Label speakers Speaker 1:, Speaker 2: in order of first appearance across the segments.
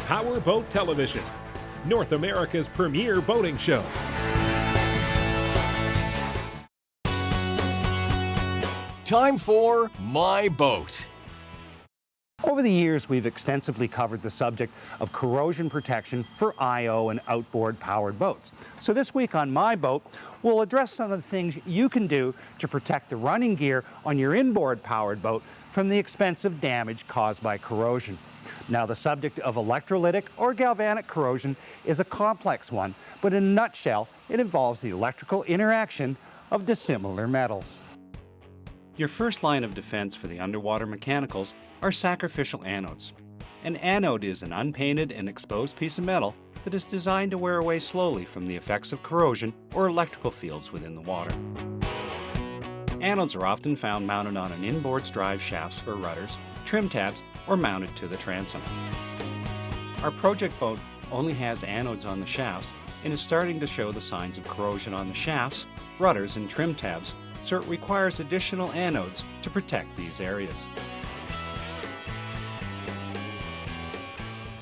Speaker 1: PowerBoat Television, North America's premier boating show.
Speaker 2: Time for My Boat.
Speaker 3: Over the years, we've extensively covered the subject of corrosion protection for IO and outboard powered boats. So this week on My Boat, we'll address some of the things you can do to protect the running gear on your inboard powered boat from the expensive damage caused by corrosion. Now, the subject of electrolytic or galvanic corrosion is a complex one, but in a nutshell, it involves the electrical interaction of dissimilar metals.
Speaker 4: Your first line of defense for the underwater mechanicals are sacrificial anodes. An anode is an unpainted and exposed piece of metal that is designed to wear away slowly from the effects of corrosion or electrical fields within the water. Anodes are often found mounted on an inboard's drive shafts or rudders, trim tabs, or mounted to the transom. Our project boat only has anodes on the shafts and is starting to show the signs of corrosion on the shafts, rudders, and trim tabs, so it requires additional anodes to protect these areas.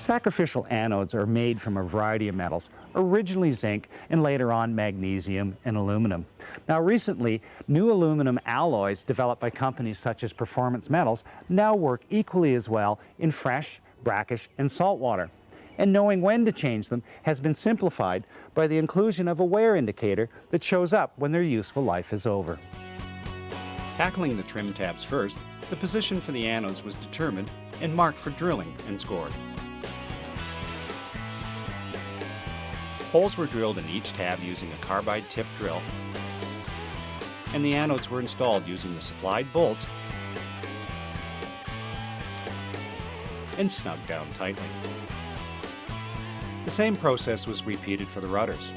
Speaker 3: Sacrificial anodes are made from a variety of metals, originally zinc and later on magnesium and aluminum. Now recently, new aluminum alloys developed by companies such as Performance Metals now work equally as well in fresh, brackish, and salt water. And knowing when to change them has been simplified by the inclusion of a wear indicator that shows up when their useful life is over.
Speaker 4: Tackling the trim tabs first, the position for the anodes was determined and marked for drilling and scored. Holes were drilled in each tab using a carbide tip drill, and the anodes were installed using the supplied bolts and snugged down tightly. The same process was repeated for the rudders.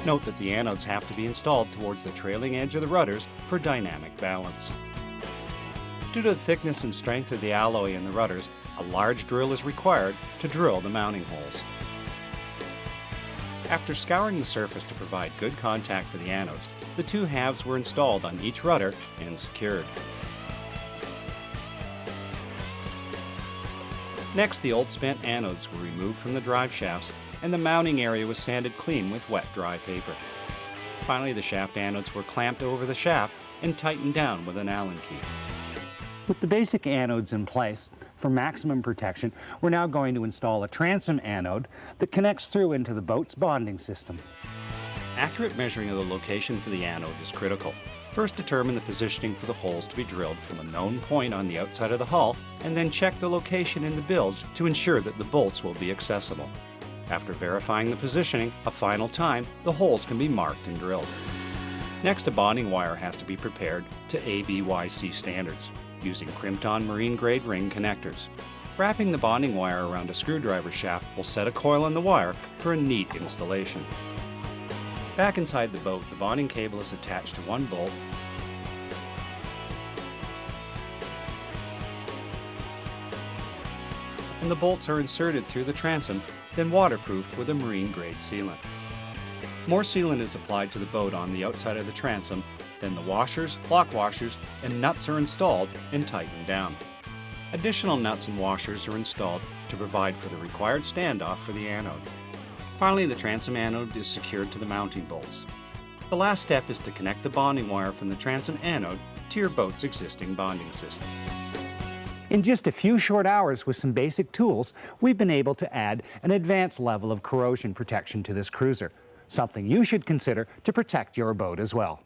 Speaker 4: Note that the anodes have to be installed towards the trailing edge of the rudders for dynamic balance. Due to the thickness and strength of the alloy in the rudders, a large drill is required to drill the mounting holes. After scouring the surface to provide good contact for the anodes, the two halves were installed on each rudder and secured. Next, the old spent anodes were removed from the drive shafts and the mounting area was sanded clean with wet dry paper. Finally, the shaft anodes were clamped over the shaft and tightened down with an Allen key.
Speaker 3: With the basic anodes in place, for maximum protection, we're now going to install a transom anode that connects through into the boat's bonding system.
Speaker 4: Accurate measuring of the location for the anode is critical. First, determine the positioning for the holes to be drilled from a known point on the outside of the hull, and then check the location in the bilge to ensure that the bolts will be accessible. After verifying the positioning a final time, the holes can be marked and drilled. Next, a bonding wire has to be prepared to ABYC standards, using crimped-on marine-grade ring connectors. Wrapping the bonding wire around a screwdriver shaft will set a coil on the wire for a neat installation. Back inside the boat, the bonding cable is attached to one bolt and the bolts are inserted through the transom, then waterproofed with a marine-grade sealant. More sealant is applied to the boat on the outside of the transom, then the washers, lock washers, and nuts are installed and tightened down. Additional nuts and washers are installed to provide for the required standoff for the anode. Finally, the transom anode is secured to the mounting bolts. The last step is to connect the bonding wire from the transom anode to your boat's existing bonding system.
Speaker 3: In just a few short hours with some basic tools, we've been able to add an advanced level of corrosion protection to this cruiser, something you should consider to protect your boat as well.